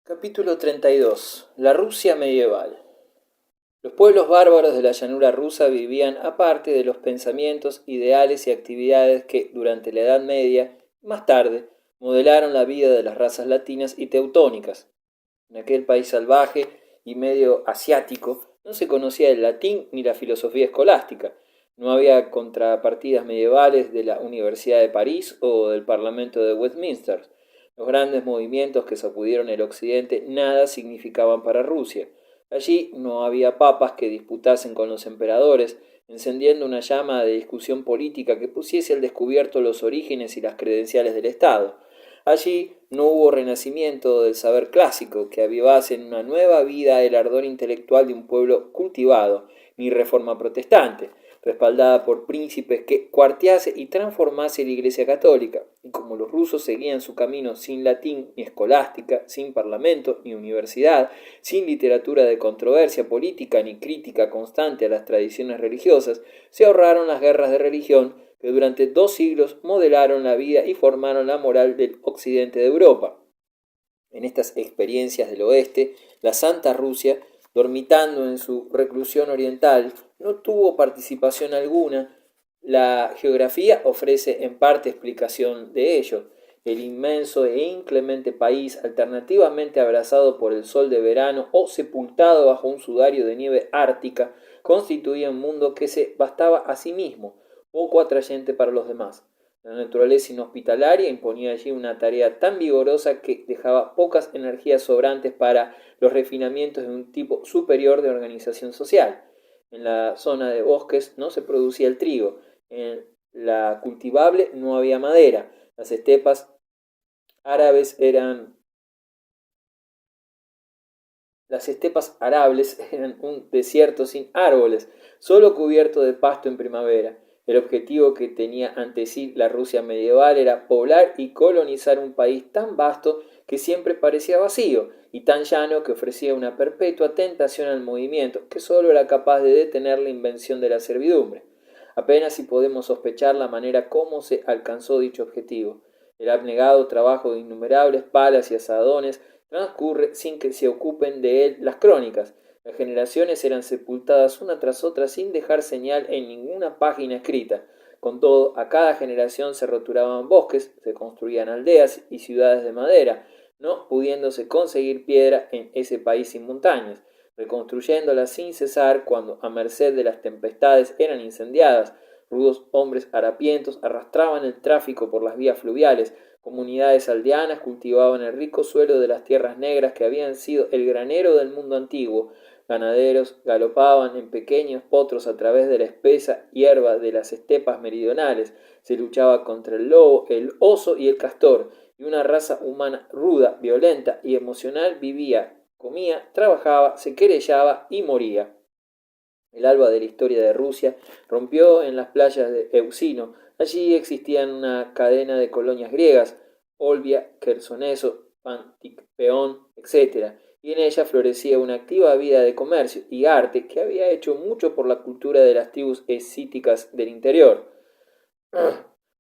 Capítulo 32. La Rusia medieval. Los pueblos bárbaros de la llanura rusa vivían aparte de los pensamientos, ideales y actividades que, durante la Edad Media y más tarde, modelaron la vida de las razas latinas y teutónicas. En aquel país salvaje y medio asiático no se conocía el latín ni la filosofía escolástica. No había contrapartidas medievales de la Universidad de París o del Parlamento de Westminster. Los grandes movimientos que sacudieron el occidente nada significaban para Rusia. Allí no había papas que disputasen con los emperadores, encendiendo una llama de discusión política que pusiese al descubierto los orígenes y las credenciales del Estado. Allí no hubo renacimiento del saber clásico que avivase en una nueva vida el ardor intelectual de un pueblo cultivado, ni reforma protestante, respaldada por príncipes que cuartease y transformase la Iglesia católica, y como los rusos seguían su camino sin latín ni escolástica, sin parlamento ni universidad, sin literatura de controversia política ni crítica constante a las tradiciones religiosas, se ahorraron las guerras de religión que durante 2 siglos modelaron la vida y formaron la moral del occidente de Europa. En estas experiencias del oeste, la Santa Rusia, dormitando en su reclusión oriental, no tuvo participación alguna. La geografía ofrece en parte explicación de ello. El inmenso e inclemente país, alternativamente abrazado por el sol de verano o sepultado bajo un sudario de nieve ártica, constituía un mundo que se bastaba a sí mismo, poco atrayente para los demás. La naturaleza inhospitalaria imponía allí una tarea tan vigorosa que dejaba pocas energías sobrantes para los refinamientos de un tipo superior de organización social. En la zona de bosques no se producía el trigo, en la cultivable no había madera, las estepas árabes eran Las estepas arables eran un desierto sin árboles, solo cubierto de pasto en primavera. El objetivo que tenía ante sí la Rusia medieval era poblar y colonizar un país tan vasto que siempre parecía vacío, y tan llano que ofrecía una perpetua tentación al movimiento, que sólo era capaz de detener la invención de la servidumbre. Apenas si podemos sospechar la manera como se alcanzó dicho objetivo. El abnegado trabajo de innumerables palas y asadones transcurre sin que se ocupen de él las crónicas. Las generaciones eran sepultadas una tras otra sin dejar señal en ninguna página escrita. Con todo, a cada generación se roturaban bosques, se construían aldeas y ciudades de madera, no pudiéndose conseguir piedra en ese país sin montañas, reconstruyéndolas sin cesar cuando, a merced de las tempestades, eran incendiadas. Rudos hombres harapientos arrastraban el tráfico por las vías fluviales. Comunidades aldeanas cultivaban el rico suelo de las tierras negras que habían sido el granero del mundo antiguo. Ganaderos galopaban en pequeños potros a través de la espesa hierba de las estepas meridionales. Se luchaba contra el lobo, el oso y el castor, y una raza humana ruda, violenta y emocional vivía, comía, trabajaba, se querellaba y moría. El alba de la historia de Rusia rompió en las playas de Euxino. Allí existían una cadena de colonias griegas, Olbia, Quersoneso, Panticpeón, etc., y en ella florecía una activa vida de comercio y arte que había hecho mucho por la cultura de las tribus escíticas del interior.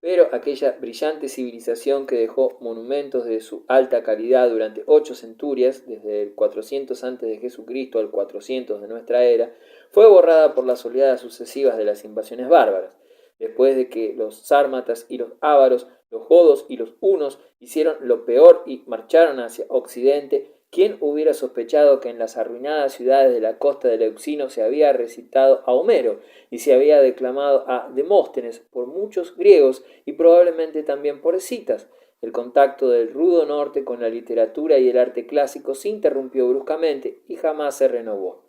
Pero aquella brillante civilización que dejó monumentos de su alta calidad durante 8 centurias, desde el 400 antes de Jesucristo al 400 de nuestra era, fue borrada por las oleadas sucesivas de las invasiones bárbaras. Después de que los sármatas y los ávaros, los godos y los hunos hicieron lo peor y marcharon hacia occidente, ¿quién hubiera sospechado que en las arruinadas ciudades de la costa del Euxino se había recitado a Homero y se había declamado a Demóstenes por muchos griegos y probablemente también por escitas? El contacto del rudo norte con la literatura y el arte clásico se interrumpió bruscamente y jamás se renovó.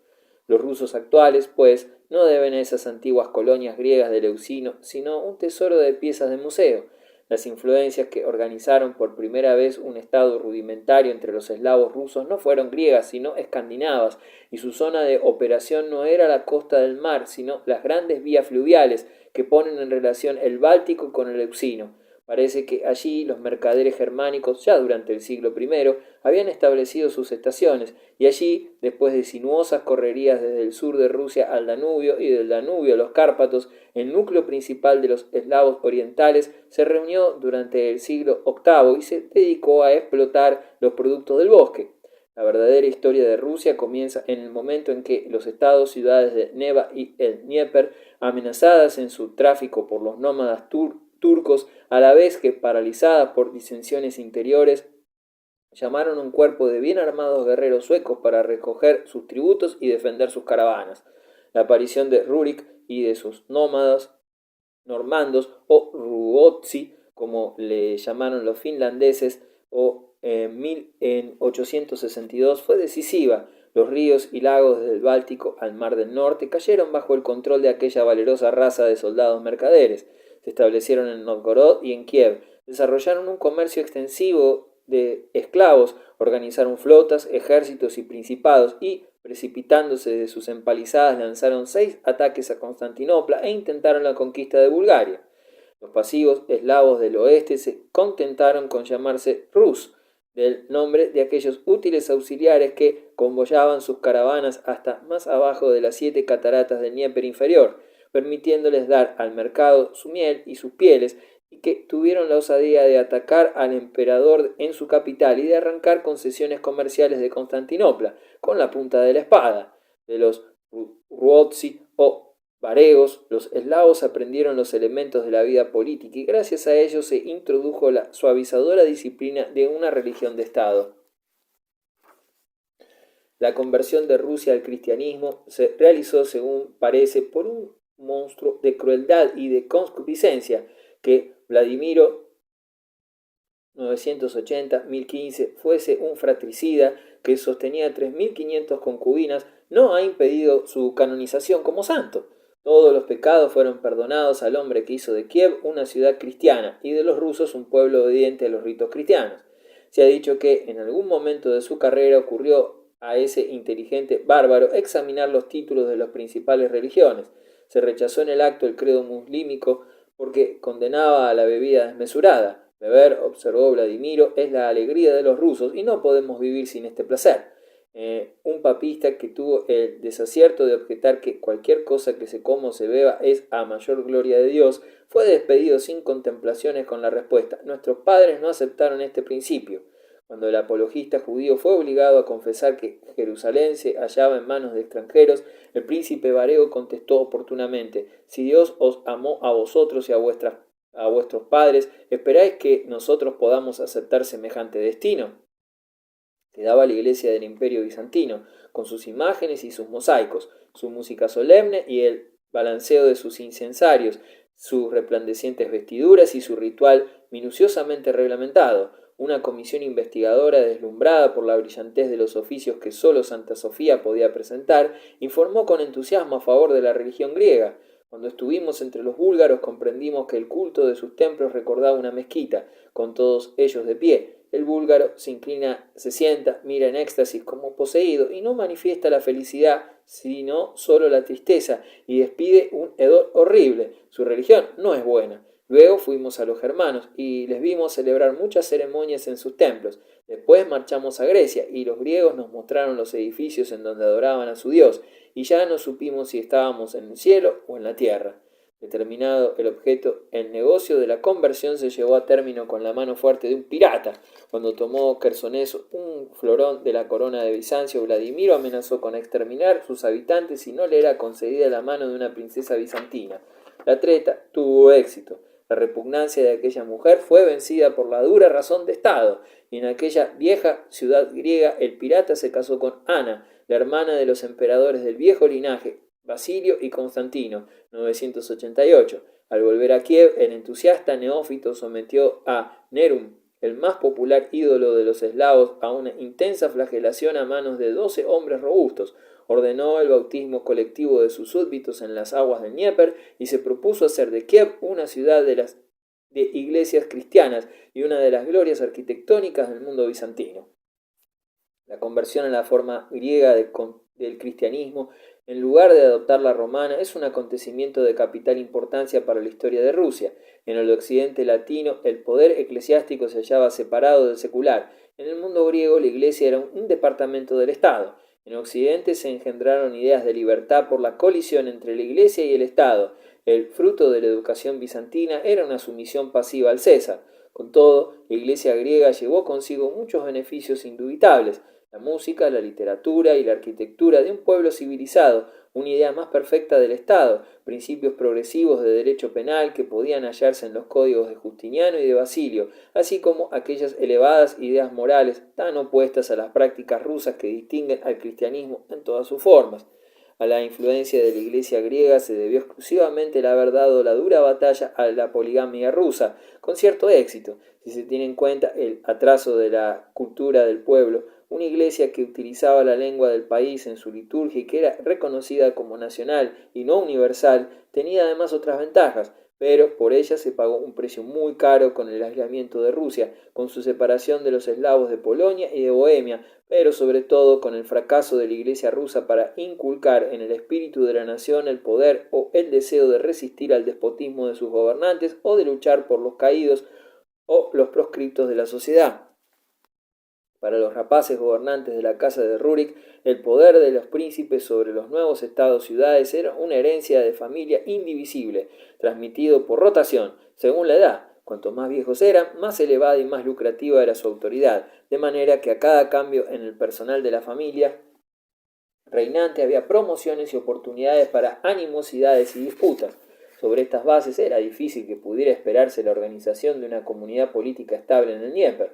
Los rusos actuales, pues, no deben a esas antiguas colonias griegas del Euxino, sino un tesoro de piezas de museo. Las influencias que organizaron por primera vez un estado rudimentario entre los eslavos rusos no fueron griegas, sino escandinavas, y su zona de operación no era la costa del mar, sino las grandes vías fluviales que ponen en relación el Báltico con el Euxino. Parece que allí los mercaderes germánicos, ya durante el siglo I, habían establecido sus estaciones, y allí, después de sinuosas correrías desde el sur de Rusia al Danubio y del Danubio a los Cárpatos, el núcleo principal de los eslavos orientales se reunió durante el siglo VIII y se dedicó a explotar los productos del bosque. La verdadera historia de Rusia comienza en el momento en que los estados-ciudades de Neva y el Dnieper, amenazadas en su tráfico por los nómadas turcos, a la vez que paralizadas por disensiones interiores, llamaron a un cuerpo de bien armados guerreros suecos para recoger sus tributos y defender sus caravanas. La aparición de Rurik y de sus nómadas normandos o ruotsi, como le llamaron los finlandeses, en 862 fue decisiva. Los ríos y lagos del Báltico al Mar del Norte cayeron bajo el control de aquella valerosa raza de soldados mercaderes. Se establecieron en Novgorod y en Kiev, desarrollaron un comercio extensivo de esclavos, organizaron flotas, ejércitos y principados y, precipitándose de sus empalizadas, lanzaron 6 ataques a Constantinopla e intentaron la conquista de Bulgaria. Los pasivos eslavos del oeste se contentaron con llamarse Rus, del nombre de aquellos útiles auxiliares que convoyaban sus caravanas hasta más abajo de las 7 cataratas del Dnieper inferior, permitiéndoles dar al mercado su miel y sus pieles, y que tuvieron la osadía de atacar al emperador en su capital y de arrancar concesiones comerciales de Constantinopla con la punta de la espada. De los ruotsi o varegos, los eslavos aprendieron los elementos de la vida política y gracias a ellos se introdujo la suavizadora disciplina de una religión de Estado. La conversión de Rusia al cristianismo se realizó, según parece, por un monstruo de crueldad y de concupiscencia que Vladimiro 980-1015 fuese un fratricida que sostenía 3.500 concubinas, no ha impedido su canonización como santo. Todos los pecados fueron perdonados al hombre que hizo de Kiev una ciudad cristiana y de los rusos un pueblo obediente a los ritos cristianos. Se ha dicho que en algún momento de su carrera ocurrió a ese inteligente bárbaro examinar los títulos de las principales religiones. Se rechazó en el acto el credo muslímico porque condenaba a la bebida desmesurada. Beber, observó Vladimiro, es la alegría de los rusos y no podemos vivir sin este placer. Un papista que tuvo el desacierto de objetar que cualquier cosa que se coma o se beba es a mayor gloria de Dios, fue despedido sin contemplaciones con la respuesta: nuestros padres no aceptaron este principio. Cuando el apologista judío fue obligado a confesar que Jerusalén se hallaba en manos de extranjeros, el príncipe varego contestó oportunamente: si Dios os amó a vosotros y a vuestros padres, ¿esperáis que nosotros podamos aceptar semejante destino? Quedaba la iglesia del Imperio Bizantino, con sus imágenes y sus mosaicos, su música solemne y el balanceo de sus incensarios, sus resplandecientes vestiduras y su ritual minuciosamente reglamentado. Una comisión investigadora, deslumbrada por la brillantez de los oficios que sólo Santa Sofía podía presentar, informó con entusiasmo a favor de la religión griega. Cuando estuvimos entre los búlgaros comprendimos que el culto de sus templos recordaba una mezquita, con todos ellos de pie. El búlgaro se inclina, se sienta, mira en éxtasis como poseído y no manifiesta la felicidad, sino solo la tristeza, y despide un hedor horrible. Su religión no es buena. Luego fuimos a los germanos y les vimos celebrar muchas ceremonias en sus templos. Después marchamos a Grecia y los griegos nos mostraron los edificios en donde adoraban a su dios, y ya no supimos si estábamos en el cielo o en la tierra. Determinado el objeto, el negocio de la conversión se llevó a término con la mano fuerte de un pirata. Cuando tomó Quersoneso un florón de la corona de Bizancio, Vladimiro amenazó con exterminar sus habitantes si no le era concedida la mano de una princesa bizantina. La treta tuvo éxito. La repugnancia de aquella mujer fue vencida por la dura razón de Estado, y en aquella vieja ciudad griega el pirata se casó con Ana, la hermana de los emperadores del viejo linaje, Basilio y Constantino, 988. Al volver a Kiev, el entusiasta neófito sometió a Nerum, el más popular ídolo de los eslavos, a una intensa flagelación a manos de 12 hombres robustos. Ordenó el bautismo colectivo de sus súbditos en las aguas del Dnieper y se propuso hacer de Kiev una ciudad de iglesias cristianas y una de las glorias arquitectónicas del mundo bizantino. La conversión a la forma griega del cristianismo, en lugar de adoptar la romana, es un acontecimiento de capital importancia para la historia de Rusia. En el occidente latino, el poder eclesiástico se hallaba separado del secular. En el mundo griego, la iglesia era un departamento del Estado. En Occidente se engendraron ideas de libertad por la colisión entre la Iglesia y el Estado. El fruto de la educación bizantina era una sumisión pasiva al César. Con todo, la Iglesia griega llevó consigo muchos beneficios indubitables. la música, la literatura y la arquitectura de un pueblo civilizado, una idea más perfecta del Estado, principios progresivos de derecho penal que podían hallarse en los códigos de Justiniano y de Basilio, así como aquellas elevadas ideas morales tan opuestas a las prácticas rusas que distinguen al cristianismo en todas sus formas. A la influencia de la iglesia griega se debió exclusivamente el haber dado la dura batalla a la poligamia rusa, con cierto éxito, si se tiene en cuenta el atraso de la cultura del pueblo. Una iglesia que utilizaba la lengua del país en su liturgia y que era reconocida como nacional y no universal, tenía además otras ventajas, pero por ella se pagó un precio muy caro con el aislamiento de Rusia, con su separación de los eslavos de Polonia y de Bohemia, pero sobre todo con el fracaso de la Iglesia rusa para inculcar en el espíritu de la nación el poder o el deseo de resistir al despotismo de sus gobernantes o de luchar por los caídos o los proscriptos de la sociedad. Para los rapaces gobernantes de la casa de Rurik, el poder de los príncipes sobre los nuevos estados-ciudades era una herencia de familia indivisible, transmitido por rotación, según la edad. Cuanto más viejos eran, más elevada y más lucrativa era su autoridad, de manera que a cada cambio en el personal de la familia reinante había promociones y oportunidades para animosidades y disputas. Sobre estas bases era difícil que pudiera esperarse la organización de una comunidad política estable en el Dnieper.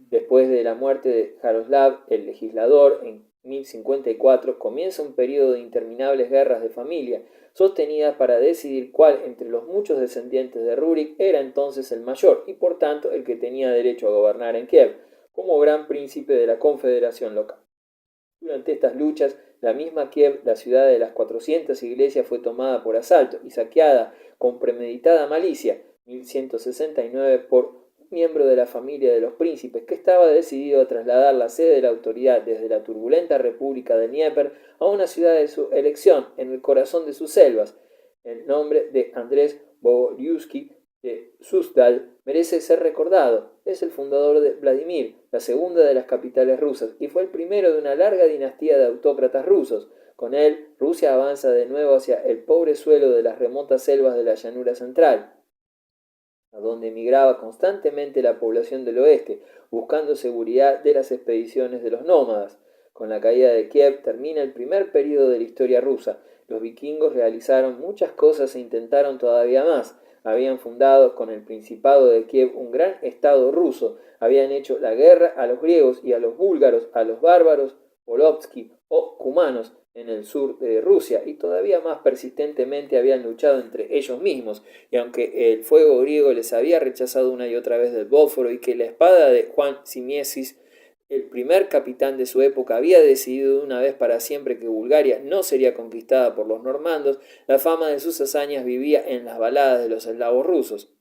Después de la muerte de Jaroslav, el legislador, en 1054, comienza un período de interminables guerras de familia, sostenidas para decidir cuál entre los muchos descendientes de Rurik era entonces el mayor y por tanto el que tenía derecho a gobernar en Kiev, como gran príncipe de la confederación local. Durante estas luchas, la misma Kiev, la ciudad de las 400 iglesias, fue tomada por asalto y saqueada con premeditada malicia, 1169, por miembro de la familia de los príncipes, que estaba decidido a trasladar la sede de la autoridad desde la turbulenta república de Dnieper a una ciudad de su elección, en el corazón de sus selvas. El nombre de Andrés Bogolyubsky de Suzdal merece ser recordado. Es el fundador de Vladimir, la segunda de las capitales rusas, y fue el primero de una larga dinastía de autócratas rusos. Con él, Rusia avanza de nuevo hacia el pobre suelo de las remotas selvas de la llanura central, a donde emigraba constantemente la población del oeste, buscando seguridad de las expediciones de los nómadas. Con la caída de Kiev termina el primer período de la historia rusa. Los vikingos realizaron muchas cosas e intentaron todavía más. Habían fundado con el Principado de Kiev un gran estado ruso. Habían hecho la guerra a los griegos y a los búlgaros, a los bárbaros Polovsky o cumanos en el sur de Rusia, y todavía más persistentemente habían luchado entre ellos mismos, y aunque el fuego griego les había rechazado una y otra vez del Bósforo y que la espada de Juan Simiesis, el primer capitán de su época, había decidido de una vez para siempre que Bulgaria no sería conquistada por los normandos, la fama de sus hazañas vivía en las baladas de los eslavos rusos.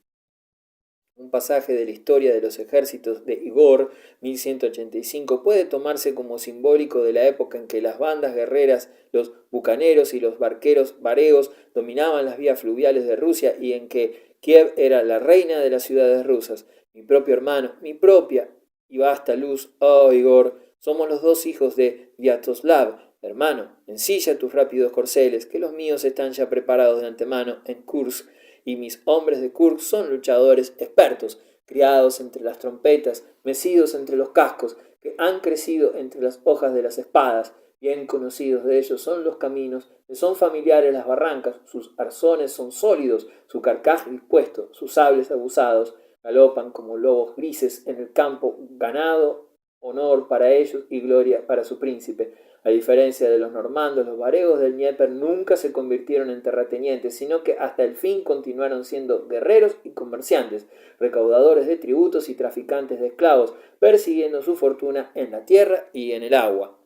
Un pasaje de la historia de los ejércitos de Igor, 1185, puede tomarse como simbólico de la época en que las bandas guerreras, los bucaneros y los barqueros vareos dominaban las vías fluviales de Rusia y en que Kiev era la reina de las ciudades rusas. Mi propio hermano, mi propia y vasta luz, oh Igor, somos los dos hijos de Vyatoslav. Hermano, ensilla tus rápidos corceles, que los míos están ya preparados de antemano en Kursk, y mis hombres de Kursk son luchadores expertos, criados entre las trompetas, mecidos entre los cascos, que han crecido entre las hojas de las espadas. Bien conocidos de ellos son los caminos, les son familiares las barrancas, sus arzones son sólidos, su carcaj dispuesto, sus sables abusados, galopan como lobos grises en el campo, ganado, honor para ellos y gloria para su príncipe. A diferencia de los normandos, los varegos del Dnieper nunca se convirtieron en terratenientes, sino que hasta el fin continuaron siendo guerreros y comerciantes, recaudadores de tributos y traficantes de esclavos, persiguiendo su fortuna en la tierra y en el agua.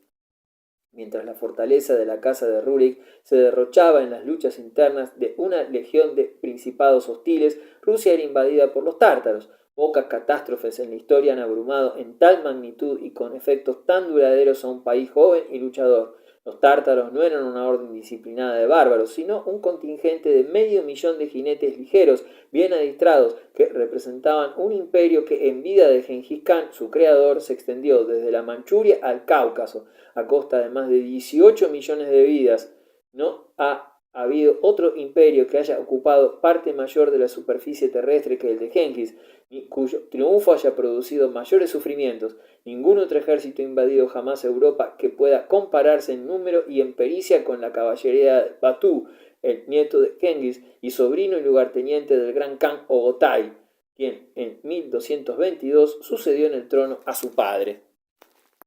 Mientras la fortaleza de la casa de Rurik se derrochaba en las luchas internas de una legión de principados hostiles, Rusia era invadida por los tártaros. Pocas catástrofes en la historia han abrumado en tal magnitud y con efectos tan duraderos a un país joven y luchador. Los tártaros no eran una orden disciplinada de bárbaros, sino un contingente de 500.000 de jinetes ligeros, bien adiestrados, que representaban un imperio que en vida de Gengis Khan, su creador, se extendió desde la Manchuria al Cáucaso, a costa de más de 18 millones de vidas. No ha habido otro imperio que haya ocupado parte mayor de la superficie terrestre que el de Gengis. ni cuyo triunfo haya producido mayores sufrimientos. Ningún otro ejército ha invadido jamás Europa que pueda compararse en número y en pericia con la caballería de Batú, el nieto de Genghis y sobrino y lugarteniente del gran Khan Ogotai, quien en 1222 sucedió en el trono a su padre.